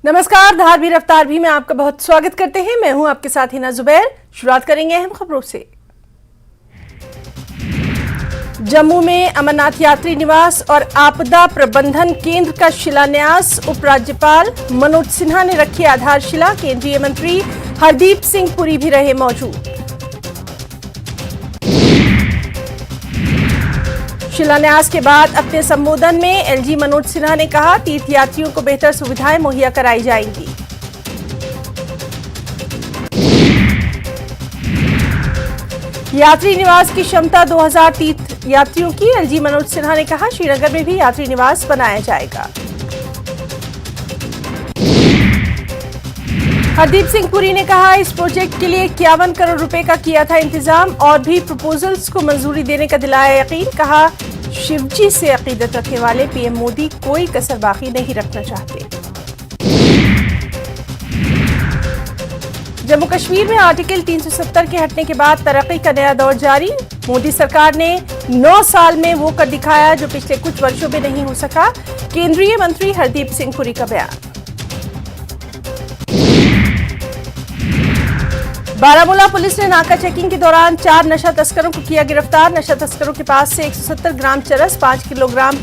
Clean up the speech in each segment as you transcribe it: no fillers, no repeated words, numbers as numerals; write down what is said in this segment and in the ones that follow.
नमस्कार, धार भी रफ्तार भी में आपका बहुत स्वागत करते हैं। मैं हूं आपके साथ हिना जुबैर। शुरुआत करेंगे अहम खबरों से। जम्मू में अमरनाथ यात्री निवास और आपदा प्रबंधन केंद्र का शिलान्यास उपराज्यपाल मनोज सिन्हा ने रखी आधारशिला। केंद्रीय मंत्री हरदीप सिंह पुरी भी रहे मौजूद। शिलान्यास के बाद अपने संबोधन में एलजी मनोज सिन्हा ने कहा, तीर्थयात्रियों को बेहतर सुविधाएं मुहैया कराई जाएंगी। यात्री निवास की क्षमता 2000 तीर्थयात्रियों की। एलजी मनोज सिन्हा ने कहा, श्रीनगर में भी यात्री निवास बनाया जाएगा। हरदीप सिंह पुरी ने कहा, इस प्रोजेक्ट के लिए 51 करोड़ रुपए का किया था इंतजाम और भी प्रपोजल्स को मंजूरी देने का दिलाया यकीन। कहा, शिवजी से अकीदत रखने वाले पीएम मोदी कोई कसर बाकी नहीं रखना चाहते। जम्मू कश्मीर में आर्टिकल 370 के हटने के बाद तरक्की का नया दौर जारी। मोदी सरकार ने 9 साल में वो कर दिखाया जो पिछले कुछ वर्षों में नहीं हो सका। केंद्रीय मंत्री हरदीप सिंह पुरी का बयान। बारामूला पुलिस ने नाका चेकिंग के दौरान 4 नशा तस्करों को किया गिरफ्तार। नशा तस्करों के पास से 170 ग्राम चरस, 5 किलोग्राम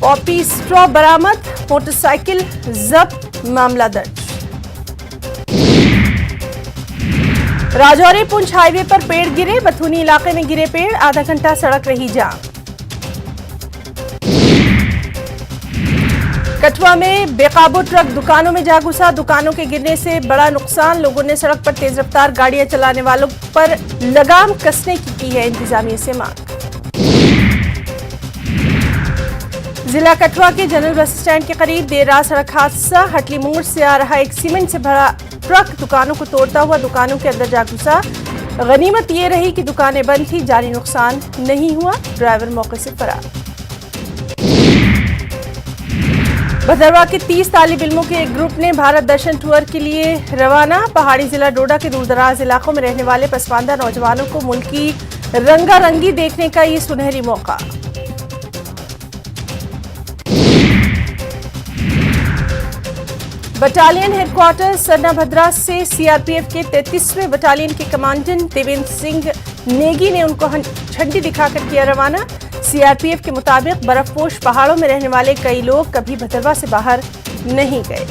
पॉपी स्ट्रॉ बरामद, मोटरसाइकिल जब्त, मामला दर्ज। राजौरी पुंछ हाईवे पर पेड़ गिरे। बथुनी इलाके में गिरे पेड़, आधा घंटा सड़क रही जाम। कठुआ में बेकाबू ट्रक दुकानों में जा घुसा। दुकानों के गिरने से बड़ा नुकसान। लोगों ने सड़क पर तेज रफ्तार गाड़ियां चलाने वालों पर लगाम कसने की है इंतजामिया से मांग। जिला कठुआ के जनरल बस स्टैंड के करीब देर रात सड़क हादसा। हटली मोड़ से आ रहा एक सीमेंट से भरा ट्रक दुकानों को तोड़ता हुआ दुकानों के अंदर जा घुसा। गनीमत ये रही कि दुकानें बंद थी, जानी नुकसान नहीं हुआ। ड्राइवर मौके से फरार। भदरवा के 30 तालिब इल्मों के एक ग्रुप ने भारत दर्शन टूर के लिए रवाना। पहाड़ी जिला डोडा के दूरदराज इलाकों में रहने वाले पसमानदा नौजवानों को मुल्क की रंगारंगी देखने का ये सुनहरी मौका। बटालियन हेडक्वार्टर सरना भद्रा से सीआरपीएफ के 33वें बटालियन के कमांडेंट देवेंद्र सिंह नेगी ने उनको झंडी दिखाकर किया रवाना। सीआरपीएफ के मुताबिक बर्फपोश पहाड़ों में रहने वाले कई लोग कभी भदरवा से बाहर नहीं गए।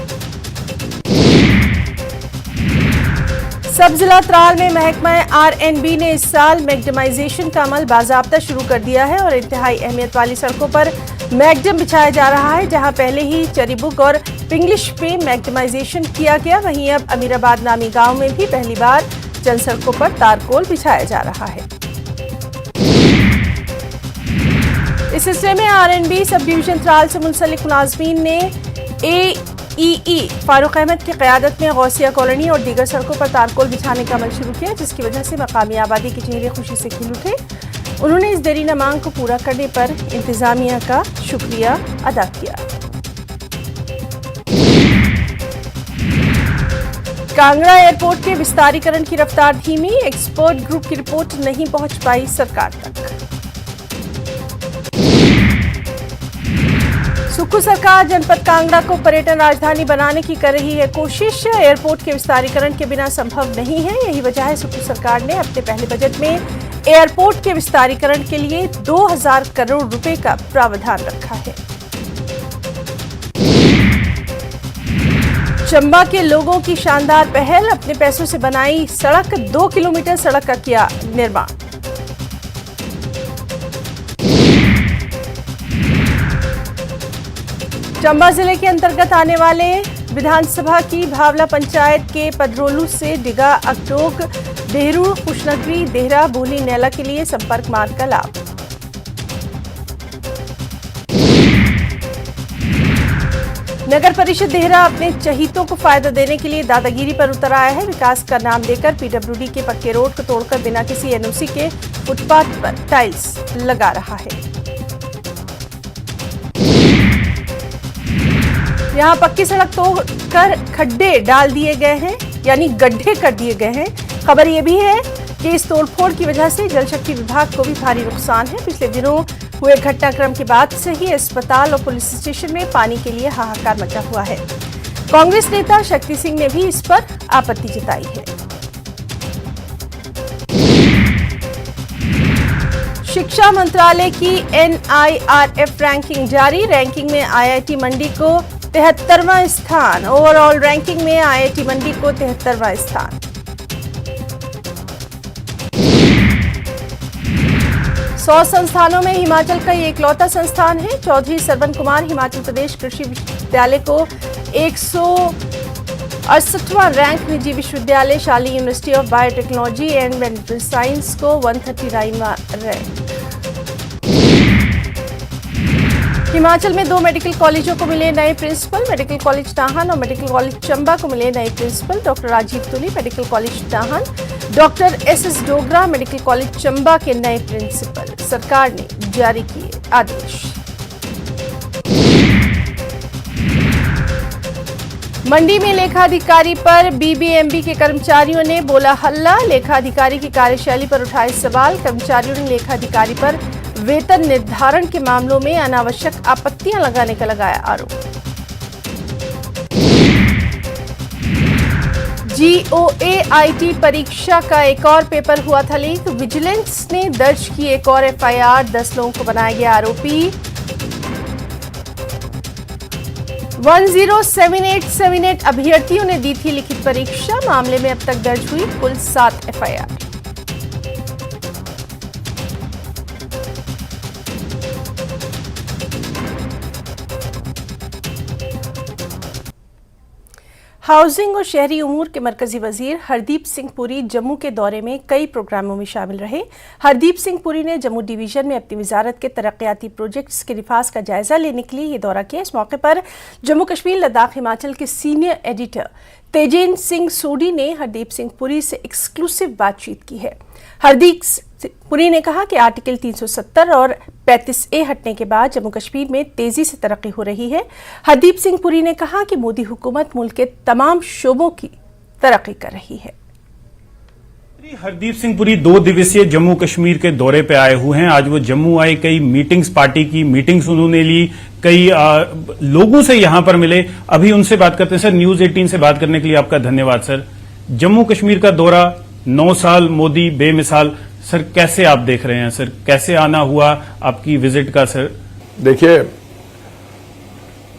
सब जिला त्राल में महकमा आरएनबी ने इस साल मैग्डमाइजेशन का अमल बाजाब्ता शुरू कर दिया है और इंतहाई अहमियत वाली सड़कों पर मैग्डम बिछाया जा रहा है। जहां पहले ही चरीबुक और पिंगलिश पे मैग्डमाइजेशन किया गया, वहीं अब अमीराबाद नामी गांव में भी पहली बार चंद सड़कों पर तारकोल बिछाया जा रहा है। इस सिलसिले में आरएनबी सब डिवीजन त्राल से मुंसलिक मुलाजमीन ने एईई फारूक अहमद की क़यादत में गौसिया कॉलोनी और दीगर सड़कों पर तारकोल बिछाने का अमल शुरू किया, जिसकी वजह से मकामी आबादी के चेहरे खुशी से खिल उठे। उन्होंने इस देरीना मांग को पूरा करने पर इंतजामिया का शुक्रिया अदा किया। कांगड़ा एयरपोर्ट के विस्तारीकरण की रफ्तार धीमी। एक्सपर्ट ग्रुप की रिपोर्ट नहीं पहुंच पाई सरकार तक। सुक्खू सरकार जनपद कांगड़ा को पर्यटन राजधानी बनाने की कर रही है कोशिश। एयरपोर्ट के विस्तारीकरण के बिना संभव नहीं है। यही वजह है सुक्खू सरकार ने अपने पहले बजट में एयरपोर्ट के विस्तारीकरण के लिए 2000 करोड़ रुपए का प्रावधान रखा है। चंबा के लोगों की शानदार पहल। अपने पैसों से बनाई सड़क। 2 किलोमीटर सड़क का किया निर्माण। चंबा जिले के अंतर्गत आने वाले विधानसभा की भावला पंचायत के पदरोलू से डिगा, अकटोक, देहरू, खुशनगरी, देहरा, बोली, नैला के लिए संपर्क मार्ग का लाभ। नगर परिषद देहरा अपने चहीतों को फायदा देने के लिए दादागिरी पर उतर आया है। विकास का नाम देकर पीडब्ल्यूडी के पक्के रोड को तोड़कर बिना किसी एनओसी के फुटपाथ पर टाइल्स लगा रहा है। यहां पक्की सड़क तोड़कर खड्डे डाल दिए गए हैं, यानी गड्ढे कर दिए गए हैं। खबर यह भी है कि इस तोड़फोड़ की वजह से जल शक्ति विभाग को भी भारी नुकसान है। पिछले दिनों हुए घटनाक्रम के बाद से ही अस्पताल और पुलिस स्टेशन में पानी के लिए हाहाकार मचा हुआ है। कांग्रेस नेता शक्ति सिंह ने भी इस पर आपत्ति जताई है। शिक्षा मंत्रालय की NIRF रैंकिंग जारी। रैंकिंग में IIT मंडी को 73वां स्थान। ओवरऑल रैंकिंग में IIT मंडी को 73वां स्थान। 100 संस्थानों में हिमाचल का ये इकलौता संस्थान है। चौधरी सरवन कुमार हिमाचल प्रदेश कृषि विश्वविद्यालय को 168वां रैंक, निजी विश्वविद्यालय शाली university of biotechnology and medical science को 139वां रैंक। हिमाचल में 2 मेडिकल कॉलेजों को मिले नए प्रिंसिपल। मेडिकल कॉलेज नाहन और मेडिकल कॉलेज चंबा को मिले नए प्रिंसिपल। डॉक्टर राजीव तुली medical college Nahan, doctor SS Dogra medical college Chamba के नए प्रिंसिपल। सरकार ने जारी किए आदेश। मंडी में लेखाधिकारी पर BBMB के कर्मचारियों ने बोला हल्ला। लेखाधिकारी की कार्यशैली पर उठाए सवाल। कर्मचारियों ने लेखाधिकारी पर वेतन निर्धारण के मामलों में अनावश्यक आपत्तियां लगाने का लगाया आरोप। GOA-IT परीक्षा का एक और पेपर हुआ था लीक। विजिलेंस ने दर्ज की एक और FIR। 10 लोगों को बनाया गया आरोपी। 107878 अभ्यर्थियों ने दी थी लिखित परीक्षा। मामले में अब तक दर्ज हुई कुल 7 FIR। हाउसिंग और शहरी उमूर के मरकजी वजीर हरदीप सिंह पुरी जम्मू के दौरे में कई प्रोग्रामों में शामिल रहे। हरदीप सिंह पुरी ने जम्मू डिवीजन में अपनी वजारत के तरक्याती प्रोजेक्ट्स के निफाज का जायजा लेने के लिए ये दौरा किया। इस मौके पर जम्मू कश्मीर लद्दाख हिमाचल के सीनियर एडिटर तेजेन सिंह सोडी ने हरदीप सिंह पुरी से एक्सक्लूसिव बातचीत की है। हरदीप पुरी ने कहा कि आर्टिकल 370 और 35A हटने के बाद जम्मू कश्मीर में तेजी से तरक्की हो रही है। हरदीप सिंह पुरी ने कहा कि मोदी हुकूमत मुल्क के तमाम शोबों की तरक्की कर रही है। हरदीप सिंह पुरी 2 दिवसीय जम्मू कश्मीर के दौरे पे आए हुए हैं। आज वो जम्मू आए, कई मीटिंग्स, पार्टी की मीटिंग्स उन्होंने ली, कई लोगों से यहां पर मिले। अभी उनसे बात करते हैं। सर, न्यूज 18 से बात करने के लिए आपका धन्यवाद। सर, जम्मू कश्मीर का दौरा, 9 साल मोदी बेमिसाल। सर, कैसे आप देख रहे हैं? सर, कैसे आना हुआ आपकी विजिट का? सर देखिए,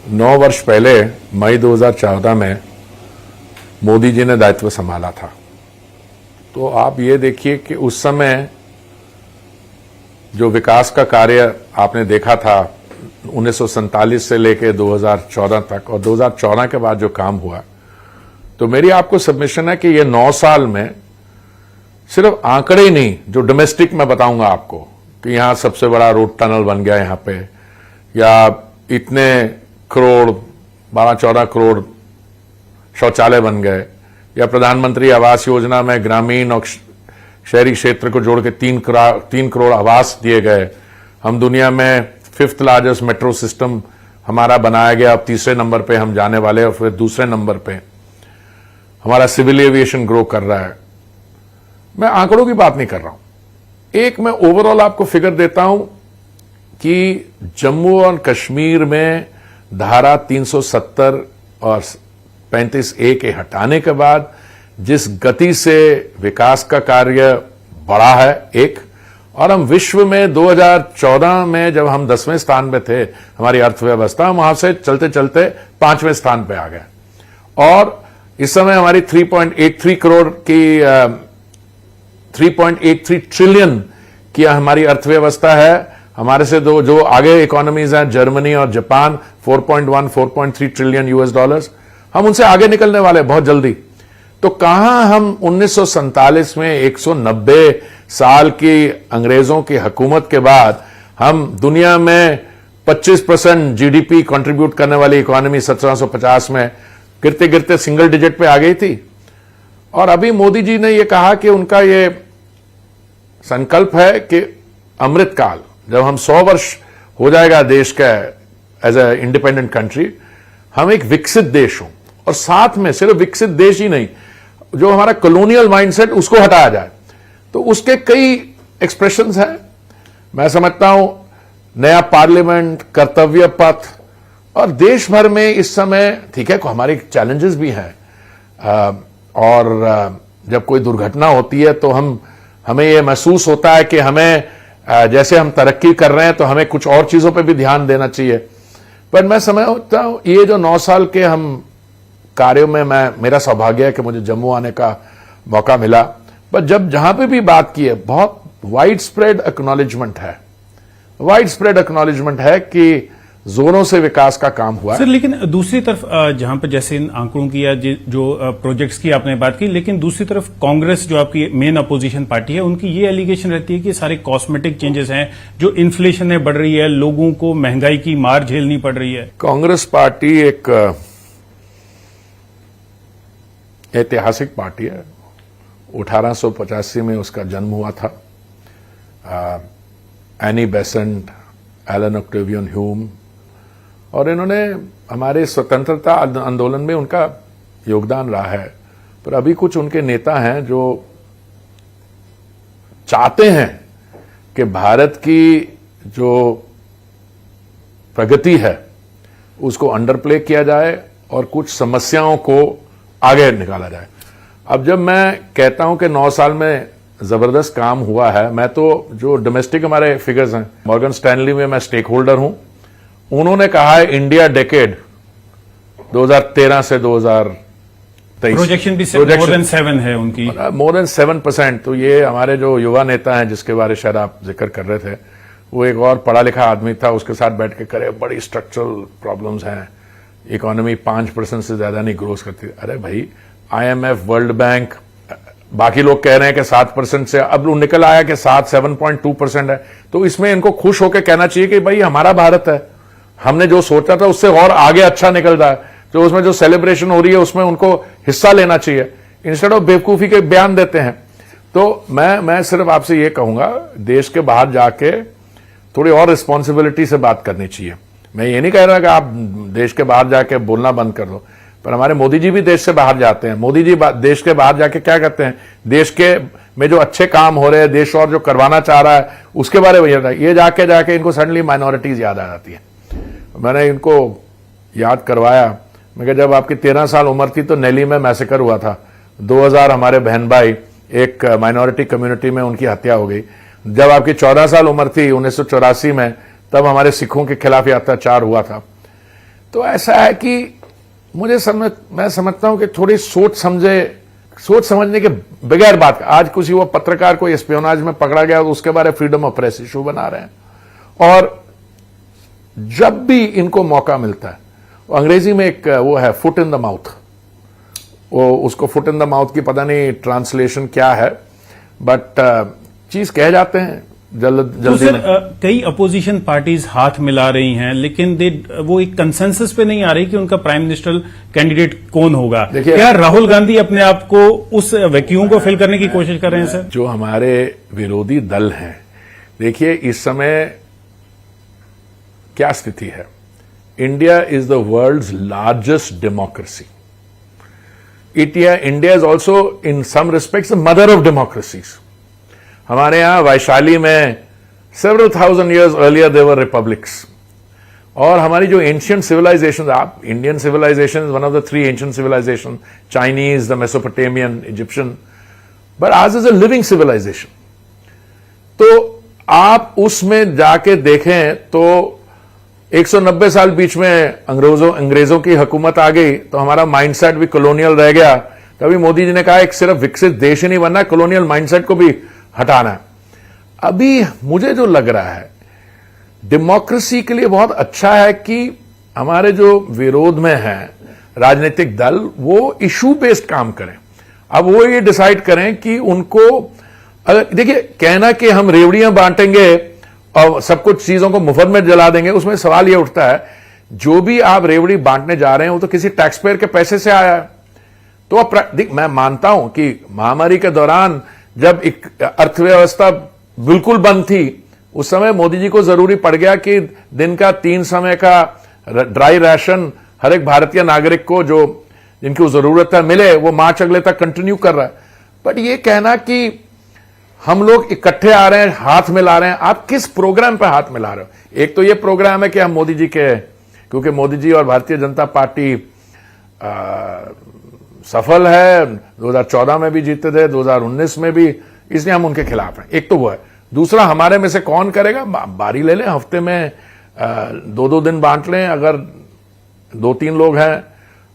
9 वर्ष पहले मई 2014 में मोदी जी ने दायित्व संभाला था। तो आप ये देखिए कि उस समय जो विकास का कार्य आपने देखा था 1947 से लेकर 2014 तक, और 2014 के बाद जो काम हुआ, तो मेरी आपको सबमिशन है कि ये 9 साल में सिर्फ आंकड़े ही नहीं, जो डोमेस्टिक मैं बताऊंगा आपको कि यहां सबसे बड़ा रोड टनल बन गया यहां पे, या इतने करोड़ 12-14 करोड़ शौचालय बन गए, या प्रधानमंत्री आवास योजना में ग्रामीण और शहरी क्षेत्र को जोड़ के 3 करोड़ आवास दिए गए। हम दुनिया में 5th लार्जेस्ट मेट्रो सिस्टम हमारा बनाया गया। अब 3रे नंबर पे हम जाने वाले, और फिर 2रे नंबर पे हमारा सिविल एविएशन ग्रो कर रहा है। मैं आंकड़ों की बात नहीं कर रहा हूं। एक मैं ओवरऑल आपको फिगर देता हूं कि जम्मू और कश्मीर में धारा 370 और 35A के हटाने के बाद जिस गति से विकास का कार्य बढ़ा है, एक, और हम विश्व में 2014 में जब हम 10वें स्थान पे थे हमारी अर्थव्यवस्था, हम वहां से चलते चलते 5वें स्थान पे आ गए। और इस समय हमारी 3.83 करोड़ की 3.83 ट्रिलियन की हमारी अर्थव्यवस्था है। हमारे से जो आगे इकोनॉमीज हैं, जर्मनी और जापान, 4.3 ट्रिलियन $, हम उनसे आगे निकलने वाले बहुत जल्दी। तो कहां हम 1947 में 190 साल की अंग्रेजों की हुकूमत के बाद हम दुनिया में 25% GDP कंट्रीब्यूट करने वाली इकोनॉमी 1750 में गिरते गिरते सिंगल डिजिट पे आ गई थी। और अभी मोदी जी ने यह कहा कि उनका ये संकल्प है कि अमृत काल, जब हम 100 वर्ष हो जाएगा देश का एज ए इंडिपेंडेंट कंट्री, हम एक विकसित देश हों, और साथ में सिर्फ विकसित देश ही नहीं, जो हमारा कॉलोनियल माइंडसेट उसको हटाया जाए। तो उसके कई एक्सप्रेशंस हैं। मैं समझता हूं नया पार्लियामेंट, कर्तव्य पथ और देश भर में इस समय ठीक है हमारे चैलेंजेस भी हैं, और जब कोई दुर्घटना होती है तो हमें ये महसूस होता है कि हमें जैसे हम तरक्की कर रहे हैं तो हमें कुछ और चीजों पे भी ध्यान देना चाहिए। पर मैं समझता हूं ये जो 9 साल के हम कार्यों में मेरा सौभाग्य है कि मुझे जम्मू आने का मौका मिला, पर जहां पे भी बात की है बहुत वाइड स्प्रेड एक्नॉलेजमेंट है कि जोरों से विकास का काम हुआ सर। लेकिन दूसरी तरफ जहां पर जैसे इन आंकड़ों की या जो प्रोजेक्ट्स की आपने बात की, लेकिन दूसरी तरफ कांग्रेस जो आपकी मेन अपोजिशन पार्टी है उनकी ये एलिगेशन रहती है कि सारे कॉस्मेटिक चेंजेस हैं, जो इन्फ्लेशन है बढ़ रही है, लोगों को महंगाई की मार झेलनी पड़ रही है। कांग्रेस पार्टी एक ऐतिहासिक पार्टी है। 1885 में उसका जन्म हुआ था। Annie Besant, Allan Octavian Hume, और इन्होंने हमारे स्वतंत्रता आंदोलन में उनका योगदान रहा है। पर अभी कुछ उनके नेता हैं जो चाहते हैं कि भारत की जो प्रगति है उसको अंडरप्ले किया जाए और कुछ समस्याओं को आगे निकाला जाए। अब जब मैं कहता हूं कि 9 साल में जबरदस्त काम हुआ है, मैं तो जो डोमेस्टिक हमारे फिगर्स हैं, मॉर्गन स्टैनली में मैं स्टेक होल्डर हूं, उन्होंने कहा है इंडिया डेकेड 2013 से 2023 प्रोजेक्शन भी मोर देन 7 है उनकी, मोर देन 7%। तो ये हमारे जो युवा नेता हैं जिसके बारे शायद आप जिक्र कर रहे थे, वो एक और पढ़ा लिखा आदमी था, उसके साथ बैठ के करे बड़ी स्ट्रक्चरल प्रॉब्लम्स हैं, इकोनॉमी 5% से ज्यादा नहीं ग्रोथ करती। अरे भाई IMF, वर्ल्ड बैंक, बाकी लोग कह रहे हैं कि 7% से अब निकल आया कि 7.2% है। तो इसमें इनको खुश होकर कहना चाहिए कि भाई हमारा भारत है, हमने जो सोचा था उससे और आगे अच्छा निकल रहा है, तो उसमें जो सेलिब्रेशन हो रही है उसमें उनको हिस्सा लेना चाहिए, इंस्टेड ऑफ बेवकूफी के बयान देते हैं। तो मैं सिर्फ आपसे ये कहूंगा, देश के बाहर जाके थोड़ी और रिस्पॉन्सिबिलिटी से बात करनी चाहिए। मैं ये नहीं कह रहा कि आप देश के बाहर जाके बोलना बंद कर दो, पर हमारे मोदी जी भी देश से बाहर जाते हैं। मोदी जी देश के बाहर जाके क्या करते हैं, देश के में जो अच्छे काम हो रहे हैं, देश और जो करवाना चाह रहा है उसके बारे में ये जाके इनको सडनली माइनॉरिटीज याद आ जाती है। मैंने इनको याद करवाया, मैं कहा जब आपकी 13 साल उम्र थी तो नेली में मैसेकर हुआ था, 2000 हमारे बहन भाई एक माइनॉरिटी कम्युनिटी में उनकी हत्या हो गई। जब आपकी 14 साल उम्र थी 1984 में, तब हमारे सिखों के खिलाफ ये अत्याचार हुआ था। तो ऐसा है कि मैं समझता हूं कि थोड़ी सोच समझने के बगैर बात, आज किसी वो पत्रकार को एस्पियोनाज में पकड़ा गया तो उसके बारे फ्रीडम ऑफ प्रेस इशू बना रहे हैं। और जब भी इनको मौका मिलता है, अंग्रेजी में एक वो है फुट इन द माउथ, वो उसको फुट इन द माउथ की पता नहीं ट्रांसलेशन क्या है, बट चीज कह जाते हैं जल्दी तो सर, कई अपोजिशन पार्टीज हाथ मिला रही हैं, लेकिन वो एक कंसेंसस पे नहीं आ रही कि उनका प्राइम मिनिस्टर कैंडिडेट कौन होगा। क्या राहुल गांधी अपने आप को उस वैक्यूम को फिल करने की कोशिश कर रहे हैं सर? जो हमारे विरोधी दल हैं, देखिए इस समय क्या स्थिति है। India is the world's largest democracy. India is also in some respects the mother of democracies. हमारे यहां वैशाली में several thousand years earlier they were republics, और हमारी जो एंशियंट सिविलाइजेशन, आप Indian civilisation is one of the 3 ancient civilisation, Chinese, the Mesopotamian, Egyptian, but आज is a living civilisation. तो आप उसमें जाके देखें तो 190 साल बीच में अंग्रेजों की हुकूमत आ गई, तो हमारा माइंडसेट भी कॉलोनियल रह गया। तभी मोदी जी ने कहा एक सिर्फ विकसित देश ही नहीं बनना, कॉलोनियल माइंडसेट को भी हटाना है। अभी मुझे जो लग रहा है डेमोक्रेसी के लिए बहुत अच्छा है कि हमारे जो विरोध में हैं राजनीतिक दल, वो इशू बेस्ड काम करें। अब वो ये डिसाइड करें कि उनको, देखिए कहना कि हम रेवड़ियां बांटेंगे और सब कुछ चीजों को मुफ्त में जला देंगे, उसमें सवाल ये उठता है जो भी आप रेवड़ी बांटने जा रहे हैं वो तो किसी टैक्स पेयर के पैसे से आया है। तो मैं मानता हूं कि महामारी के दौरान जब एक अर्थव्यवस्था बिल्कुल बंद थी, उस समय मोदी जी को जरूरी पड़ गया कि दिन का 3 समय का ड्राई राशन हर एक भारतीय नागरिक को जो जिनकी जरूरत है मिले, वो मार्च अगले तक कंटिन्यू कर रहा है। बट ये कहना कि हम लोग इकट्ठे आ रहे हैं, हाथ मिला रहे हैं, आप किस प्रोग्राम पे हाथ मिला रहे हो? एक तो ये प्रोग्राम है कि हम मोदी जी के क्योंकि मोदी जी और भारतीय जनता पार्टी सफल है, 2014 में भी जीते थे, 2019 में भी, इसलिए हम उनके खिलाफ हैं। एक तो वो है। दूसरा, हमारे में से कौन करेगा, बारी ले लें, हफ्ते में 2-2 दिन बांट लें। अगर 2-3 लोग हैं,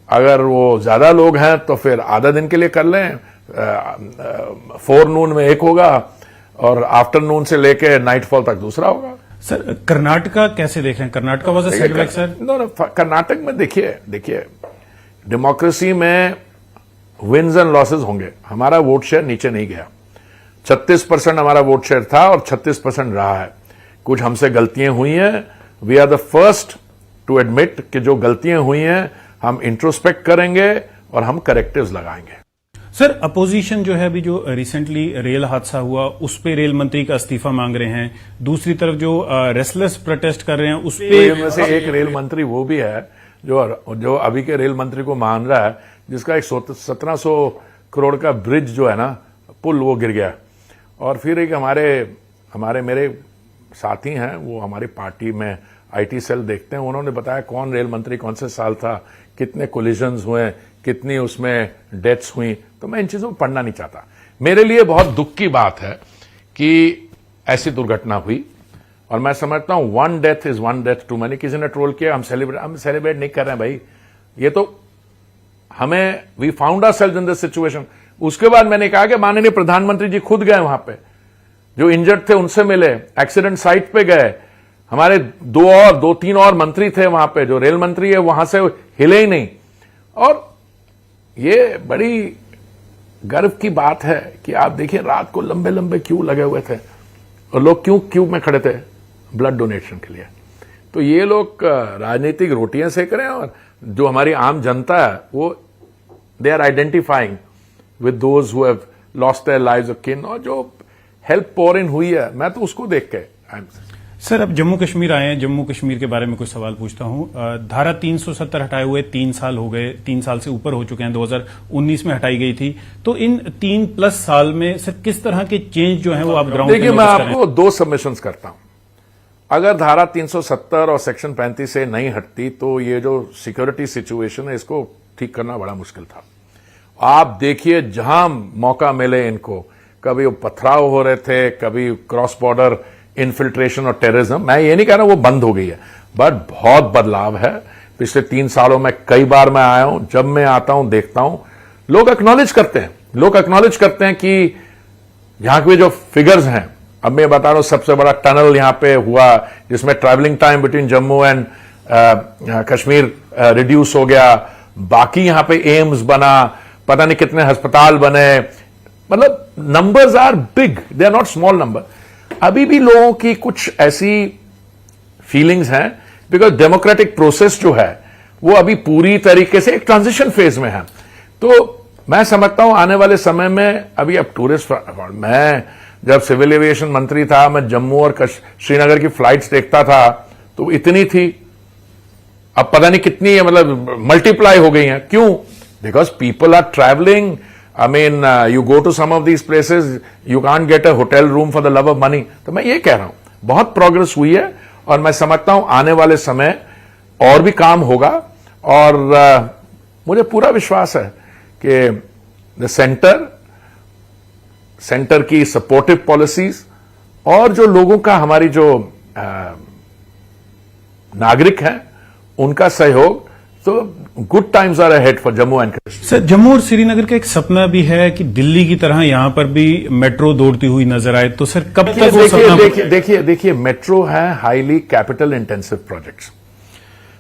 अगर वो ज्यादा लोग हैं तो फिर आधा दिन के लिए कर लें। फोरनून में एक होगा और आफ्टरनून से लेके नाइटफॉल तक दूसरा होगा। सर, कर्नाटका कैसे देख रहे हैं? Karnataka was a setback sir. No, Karnataka में देखिए डेमोक्रेसी में विन्स एंड लॉसेस होंगे। हमारा वोट शेयर नीचे नहीं गया, 36% हमारा वोट शेयर था और 36% रहा है। कुछ हमसे गलतियां हुई हैं, we are the first to admit कि जो गलतियां हुई हैं हम इंट्रोस्पेक्ट करेंगे और हम करेक्टिव्स लगाएंगे। सर, अपोजिशन जो है, अभी जो रिसेंटली रेल हादसा हुआ उस पे रेल मंत्री का इस्तीफा मांग रहे हैं, दूसरी तरफ जो रेस्टलेस प्रोटेस्ट कर रहे हैं उस पे में से एक रेल मंत्री वो भी है जो अभी के रेल मंत्री को मान रहा है, जिसका एक 1700 करोड़ का ब्रिज जो है ना, पुल, वो गिर गया। और फिर एक हमारे मेरे साथी हैं, वो हमारी पार्टी में आईटी सेल देखते हैं, उन्होंने बताया कौन रेल मंत्री कौन से साल था, कितने कोलिजन्स हुए, कितनी उसमें डेथ्स हुई। तो मैं इन चीजों को पढ़ना नहीं चाहता। मेरे लिए बहुत दुख की बात है कि ऐसी दुर्घटना हुई और मैं समझता हूं one death is one death too many. किसी ने ट्रोल किया, हम सेलिब्रेट नहीं कर रहे हैं भाई, ये तो हमें we found ourselves in this situation. उसके बाद मैंने कहा कि माननीय प्रधानमंत्री जी खुद गए वहां पे, जो इंजर्ड थे उनसे मिले, एक्सीडेंट साइट पे गए। हमारे 2-3 और मंत्री थे वहां पे, जो रेल मंत्री है वहां से हिले ही नहीं। और ये बड़ी गर्व की बात है कि आप देखिए रात को लंबे लंबे क्यू लगे हुए थे और लोग क्यू में खड़े थे ब्लड डोनेशन के लिए। तो ये लोग राजनीतिक रोटियां सेक रहे हैं और जो हमारी आम जनता है वो they are identifying with those who have lost their lives of kin, और जो हेल्प पोर इन हुई है, मैं तो उसको देख के सर, अब जम्मू कश्मीर आए हैं, जम्मू कश्मीर के बारे में कुछ सवाल पूछता हूं। धारा 370 हटाए हुए 3 साल हो गए, 3 साल से ऊपर हो चुके हैं, 2019 में हटाई गई थी। तो इन 3+ साल में सर किस तरह के चेंज जो हैं वो आप ग्राउंड पे देखिए, मैं आपको 2 सबमिशंस करता हूं। अगर धारा 370 और सेक्शन 35 से नहीं हटती तो ये जो सिक्योरिटी सिचुएशन है इसको ठीक करना बड़ा मुश्किल था। आप देखिए जहां मौका मिले इनको, कभी वो पथराव हो रहे थे, कभी क्रॉस बॉर्डर इन्फिल्ट्रेशन और टेररिज्म। मैं ये नहीं कह रहा वो बंद हो गई है, बट बहुत बदलाव है। पिछले 3 सालों में कई बार मैं आया हूं, जब मैं आता हूं देखता हूं लोग एक्नॉलेज करते हैं कि यहां के जो फिगर्स हैं, अब मैं बता रहा हूं सबसे बड़ा टनल यहां पे हुआ जिसमें travelling time between Jammu and Kashmir reduce हो गया। बाकी यहां पे एम्स बना, पता नहीं कितने अस्पताल बने, मतलब numbers are big, they are not small number. अभी भी लोगों की कुछ ऐसी फीलिंग्स हैं बिकॉज डेमोक्रेटिक प्रोसेस जो है वो अभी पूरी तरीके से एक ट्रांजिशन फेज में है। तो मैं समझता हूं आने वाले समय में, अभी अब टूरिस्ट, मैं जब सिविल एविएशन मंत्री था, मैं जम्मू और श्रीनगर की फ्लाइट्स देखता था तो इतनी थी, अब पता नहीं कितनी है, मतलब मल्टीप्लाई हो गई हैं। क्यों? Because people are travelling. I mean, you go to some of these places, you can't get a hotel room for the love of money. तो मैं ये कह रहा हूं बहुत प्रोग्रेस हुई है और मैं समझता हूं आने वाले समय और भी काम होगा। और मुझे पूरा विश्वास है कि द सेंटर की सपोर्टिव पॉलिसीज और जो लोगों का, हमारी जो नागरिक हैं उनका सहयोग, तो good times are ahead for Jammu and Kashmir. Sir, Jammu और श्रीनगर का एक सपना भी है कि दिल्ली की तरह यहां पर भी मेट्रो दौड़ती हुई नजर आए, तो सर कब तक वो सपना? देखिए मेट्रो है हाईली कैपिटल इंटेंसिव प्रोजेक्ट्स।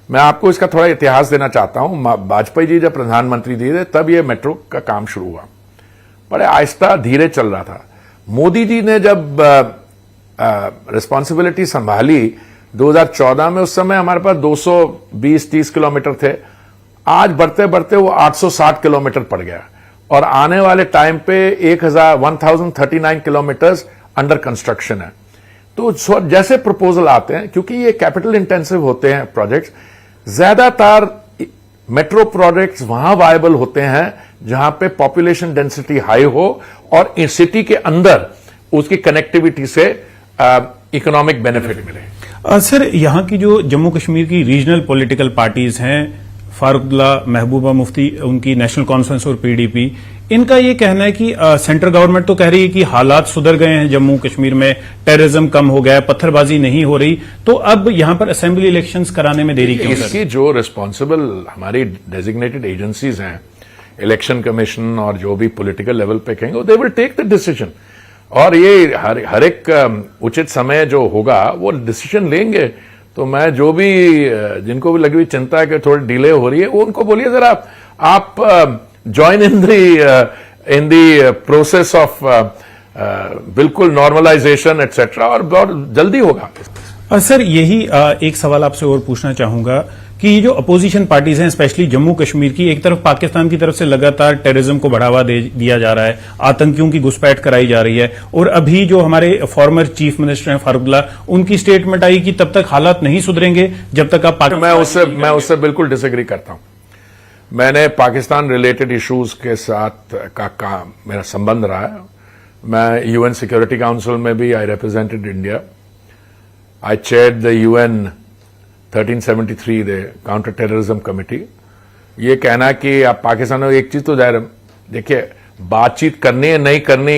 मैं आपको इसका थोड़ा इतिहास देना चाहता हूं। वाजपेयी जी जब प्रधानमंत्री थे तब ये मेट्रो का काम शुरू हुआ, बड़े आहिस्ता धीरे चल रहा था। मोदी जी ने जब रिस्पॉन्सिबिलिटी संभाली 2014 में, उस समय हमारे पास 220-30 किलोमीटर थे। आज बढ़ते बढ़ते वो 860 किलोमीटर पड़ गया और आने वाले टाइम पे 1039 किलोमीटर्स अंडर कंस्ट्रक्शन है। तो जैसे प्रपोजल आते हैं, क्योंकि ये कैपिटल इंटेंसिव होते हैं प्रोजेक्ट्स, ज्यादातर मेट्रो प्रोजेक्ट्स वहां वायबल होते हैं जहां पे पॉपुलेशन डेंसिटी हाई हो और सिटी के अंदर उसकी कनेक्टिविटी से इकोनॉमिक बेनिफिट मिले। सर, यहाँ की जो जम्मू कश्मीर की रीजनल पॉलिटिकल पार्टीज हैं, फारूकुल्ला, महबूबा मुफ्ती, उनकी नेशनल कॉन्फ्रेंस और पीडीपी, इनका ये कहना है कि सेंट्रल गवर्नमेंट तो कह रही है कि हालात सुधर गए हैं जम्मू कश्मीर में, टेररिज्म कम हो गया है, पत्थरबाजी नहीं हो रही, तो अब यहां पर असेंबली इलेक्शंस कराने में देरी क्यों? इसकी जो रिस्पॉन्सिबल हमारी डेजिग्नेटेड एजेंसीज हैं, इलेक्शन कमीशन और जो भी पॉलिटिकल लेवल पे कहेंगे, they will take the decision, और ये हर एक उचित समय जो होगा वो डिसीजन लेंगे। तो मैं जो भी जिनको भी लगी हुई चिंता है कि थोड़ी डिले हो रही है, वो उनको बोलिए जरा आप join in the process of बिल्कुल नॉर्मलाइजेशन एटसेट्रा, और बहुत जल्दी होगा। सर, यही एक सवाल आपसे और पूछना चाहूंगा कि ये जो अपोजिशन पार्टीज हैं, स्पेशली जम्मू कश्मीर की, एक तरफ पाकिस्तान की तरफ से लगातार टेररिज्म को बढ़ावा दिया जा रहा है, आतंकियों की घुसपैठ कराई जा रही है, और अभी जो हमारे फॉर्मर चीफ मिनिस्टर हैं फारूकुल्ला, उनकी स्टेटमेंट आई कि तब तक हालात नहीं सुधरेंगे जब तक आप मैं उससे बिल्कुल डिसएग्री करता हूं। मैंने पाकिस्तान रिलेटेड इश्यूज के साथ का मेरा संबंध रहा है। मैं यूएन सिक्योरिटी काउंसिल में भी I represented India, I chaired the UN 1373 the counter terrorism committee. ये कहना कि आप पाकिस्तान में एक चीज तो जाहिर है, देखिए बातचीत करनी है नहीं करनी,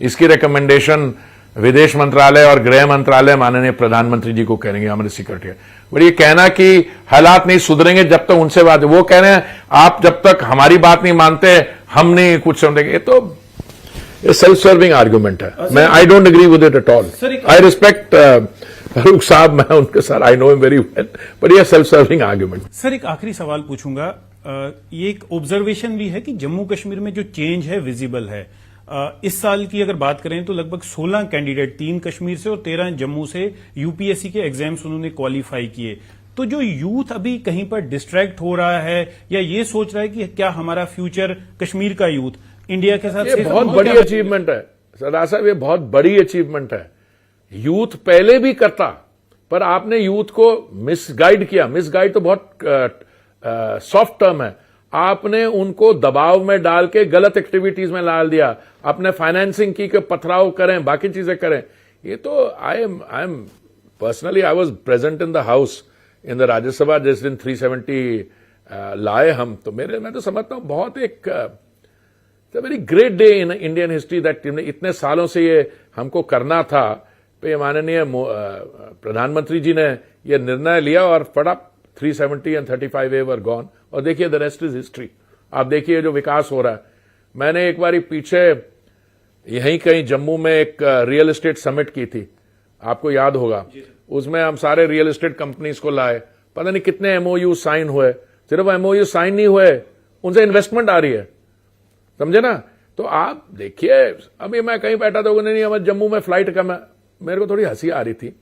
इसकी रिकमेंडेशन विदेश मंत्रालय और गृह मंत्रालय माननीय प्रधानमंत्री जी को करेंगे, हमारे सिक्योरिटी। बट ये कहना कि हालात नहीं सुधरेंगे जब तक उनसे बात, वो कह रहे हैं आप जब तक हमारी बात नहीं मानते हम नहीं कुछ समझेंगे, ये तो सेल्फ सर्विंग आर्गुमेंट है। मैं I don't agree with it at all. I respect Farooq sahab, मैं उनके साथ I know him very well, but ये सेल्फ सर्विंग आर्गुमेंट। सर, एक आखिरी सवाल पूछूंगा। ये एक ऑब्जर्वेशन भी है कि जम्मू कश्मीर में जो चेंज है विजिबल है। इस साल की अगर बात करें तो लगभग 16 कैंडिडेट, 3 कश्मीर से और 13 जम्मू से यूपीएससी के एग्जाम्स उन्होंने क्वालिफाई किए। तो जो यूथ अभी कहीं पर डिस्ट्रैक्ट हो रहा है या ये सोच रहा है कि क्या हमारा फ्यूचर कश्मीर का यूथ इंडिया के साथ, ये बहुत बड़ी अचीवमेंट है सरदार साहब, ये बहुत बड़ी अचीवमेंट है। यूथ पहले भी करता, पर आपने यूथ को मिसगाइड किया। मिसगाइड तो बहुत सॉफ्ट टर्म है। आपने उनको दबाव में डाल के गलत एक्टिविटीज में डाल दिया, आपने फाइनेंसिंग की कि पथराव करें, बाकी चीजें करें। ये तो I am personally I was present in the house in the Rajya Sabha जिस दिन 370 लाए हम, तो मैं तो समझता हूं बहुत एक very great day in Indian history that इतने सालों से ये हमको करना था। पे माननीय प्रधानमंत्री जी ने ये निर्णय लिया और फटाफट 370 एंड 35A वर गॉन, और देखिए द रेस्ट इज हिस्ट्री। आप देखिए जो विकास हो रहा है। मैंने एक बारी पीछे यहीं कहीं जम्मू में एक रियल एस्टेट समिट की थी, आपको याद होगा। उसमें हम सारे रियल एस्टेट कंपनीज को लाए, पता नहीं कितने एमओयू साइन हुए। सिर्फ एमओयू साइन नहीं हुए, उनसे इन्वेस्टमेंट आ रही है, समझे ना। तो आप देखिए, अभी मैं कहीं बैठा था, नहीं हमारे जम्मू में फ्लाइट कम है, मेरे को थोड़ी हंसी आ रही थी।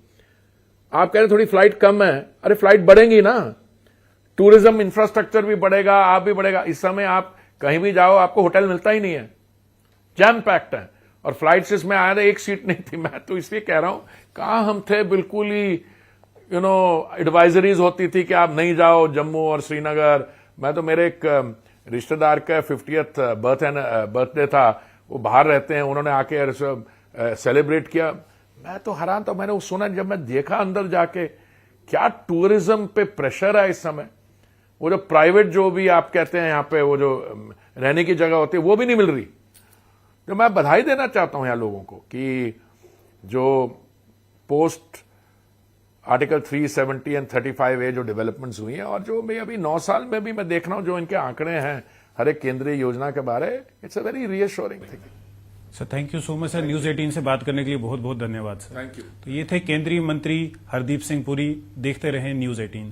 आप कह रहे थोड़ी फ्लाइट कम है, अरे फ्लाइट बढ़ेंगी ना, टूरिज्म इंफ्रास्ट्रक्चर भी बढ़ेगा, आप भी बढ़ेगा। इस समय आप कहीं भी जाओ आपको होटल मिलता ही नहीं है, जैम पैक्ड है। और फ्लाइट से इसमें आया था, एक सीट नहीं थी। मैं तो इसलिए कह रहा हूं, कहां हम थे, बिल्कुल ही एडवाइजरीज होती थी कि आप नहीं जाओ जम्मू और श्रीनगर। मैं तो मेरे एक रिश्तेदार का 50th बर्थडे था, वो बाहर रहते हैं, उन्होंने आके सेलिब्रेट किया। मैं तो हैरान था, मैंने सुना, जब मैं देखा अंदर जाके क्या टूरिज्म पे प्रेशर है इस समय। वो जो प्राइवेट जो भी आप कहते हैं यहाँ पे वो जो रहने की जगह होती है वो भी नहीं मिल रही। तो मैं बधाई देना चाहता हूं यहाँ लोगों को कि जो पोस्ट आर्टिकल 370 एंड 35A जो डेवलपमेंट्स हुई हैं, और जो मैं अभी 9 साल में भी मैं देख रहा हूं जो इनके आंकड़े हैं हर एक केंद्रीय योजना के बारे, it's a very reassuring thing. Sir, thank you so much sir. News 18 से बात करने के लिए बहुत बहुत धन्यवाद सर। Thank you. तो ये थे केंद्रीय मंत्री हरदीप सिंह पुरी। देखते रहें न्यूज 18।